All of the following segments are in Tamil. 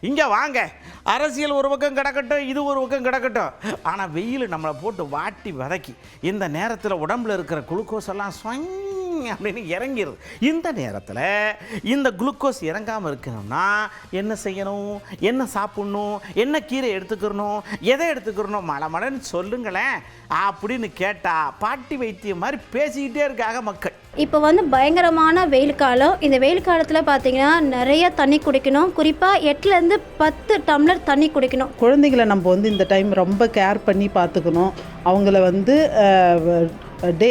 இங்கே வாங்க. அரசியல் ஒரு பக்கம் கிடக்கட்டும், இது ஒரு பக்கம் கிடக்கட்டும். ஆனால் வெயில் நம்மளை போட்டு வாட்டி வதக்கி இந்த நேரத்தில் உடம்புல இருக்கிற குளுக்கோஸ் எல்லாம் அப்படின்னு இறங்கிடுது. இந்த நேரத்தில் இந்த குளுக்கோஸ் இறங்காமல் இருக்கணும்னா என்ன செய்யணும், என்ன சாப்பிட்ணும், என்ன கீரை எடுத்துக்கிறணும், எதை எடுத்துக்கிறணும், மடமடன்னு சொல்லுங்களேன் அப்படின்னு கேட்டால் பாட்டி வைத்தியம் மாதிரி பேசிக்கிட்டே இருக்காங்க மக்கள். இப்போ வந்து பயங்கரமான வெயில் காலம். இந்த வெயில் காலத்தில் பார்த்தீங்கன்னா நிறைய தண்ணி குடிக்கணும். குறிப்பாக 8லேருந்து 10 டம்ளர் தண்ணி குடிக்கணும். குழந்தைகளை நம்ம வந்து இந்த டைம் ரொம்ப கேர் பண்ணி பார்த்துக்கணும். அவங்கள வந்து டே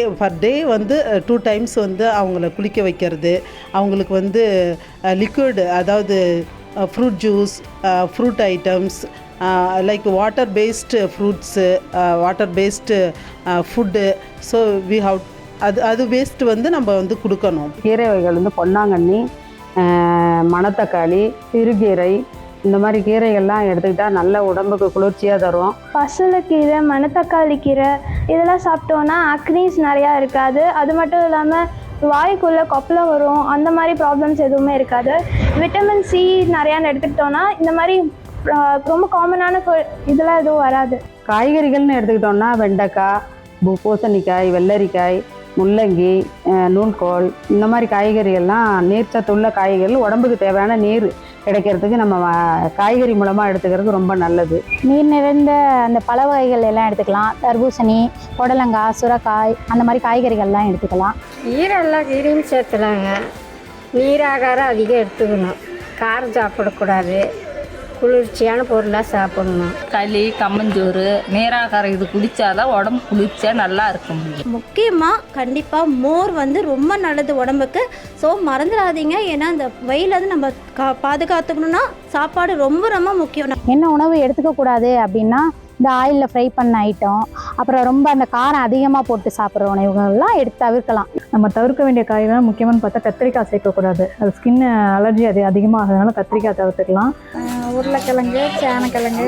வந்து 2 டைம்ஸ் வந்து அவங்கள குளிக்க வைக்கிறது, அவங்களுக்கு வந்து லிக்விட், அதாவது fruit juice, fruit items like water based fruits, water based food. So we have அது வேஸ்ட்டு வந்து நம்ம வந்து கொடுக்கணும். கீரை வகைகள் வந்து பொன்னாங்கண்ணி, மணத்தக்காளி, சிறுகீரை, இந்த மாதிரி கீரைகள்லாம் எடுத்துக்கிட்டால் நல்ல உடம்புக்கு குளிர்ச்சியாக தரும். பசலைக்கீரை, மணத்தக்காளி கீரை இதெல்லாம் சாப்பிட்டோன்னா அக்னீஸ் நிறையா இருக்காது. அது மட்டும் இல்லாமல் வாய்க்குள்ளே கொப்பளம் வரும், அந்த மாதிரி ப்ராப்ளம்ஸ் எதுவுமே இருக்காது. விட்டமின் சி நிறையா எடுத்துக்கிட்டோன்னா இந்த மாதிரி ரொம்ப காமனான இதெல்லாம் எதுவும் வராது. காய்கறிகள்னு எடுத்துக்கிட்டோன்னா வெண்டைக்காய், பூசணிக்காய், வெள்ளரிக்காய், முள்ளங்கி, நூல்கோல், இந்த மாதிரி காய்கறிகள்லாம் நீர்ச்சத்துள்ள காய்கறிகள், உடம்புக்கு தேவையான நீர் கிடைக்கிறதுக்கு நம்ம காய்கறி மூலமாக எடுத்துக்கிறது ரொம்ப நல்லது. நீர் நிறைந்த அந்த பழ வகைகள் எல்லாம் எடுத்துக்கலாம். தர்பூசணி, புடலங்காய், சுரைக்காய், அந்த மாதிரி காய்கறிகள்லாம் எடுத்துக்கலாம். கீரைலாம் கீரையும் சேர்த்துலாங்க. நீராகாரம் அதிகம் எடுத்துக்கணும். காரம் சாப்பிடக்கூடாது, குளிர்ச்சியான பொருளாக சாப்பிடணும். களி, கம்மஞ்சோறு, நீராகாரம் இது குடித்தாதான் உடம்பு குளிர்ச்சியாக நல்லா இருக்கும். முக்கியமாக கண்டிப்பாக மோர் வந்து ரொம்ப நல்லது உடம்புக்கு. ஸோ மறந்துடாதீங்க. ஏன்னா இந்த வெயில வந்து நம்ம பாதுகாத்துக்கணும்னா சாப்பாடு ரொம்ப ரொம்ப முக்கியம். என்ன உணவு எடுத்துக்கக்கூடாது அப்படின்னா இந்த ஆயிலில் ஃப்ரை பண்ண ஐட்டம், அப்புறம் ரொம்ப அந்த காரம் அதிகமாக போட்டு சாப்பிட்ற உணவுகள்லாம் தவிர்க்கலாம். நம்ம தவிர்க்க வேண்டிய காய்கறிலாம் முக்கியமாக பார்த்தா கத்திரிக்காய் சேர்க்கக்கூடாது. அது ஸ்கின் அலர்ஜி அதிகமாக ஆகிறதுனால கத்திரிக்காய் தவிர்த்துக்கலாம். உருளைக்கிழங்கு, சேனக்கிழங்கு,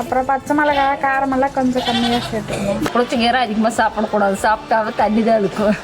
அப்புறம் பச்சை மிளகாய், காரமெல்லாம் கொஞ்சம் கம்மியாக சேர்த்துக்கணும். புளிச்ச கீரை அதிகமாக சாப்பிடக்கூடாது. சாப்பிட்டாவே தண்ணி தான் இருக்கும்.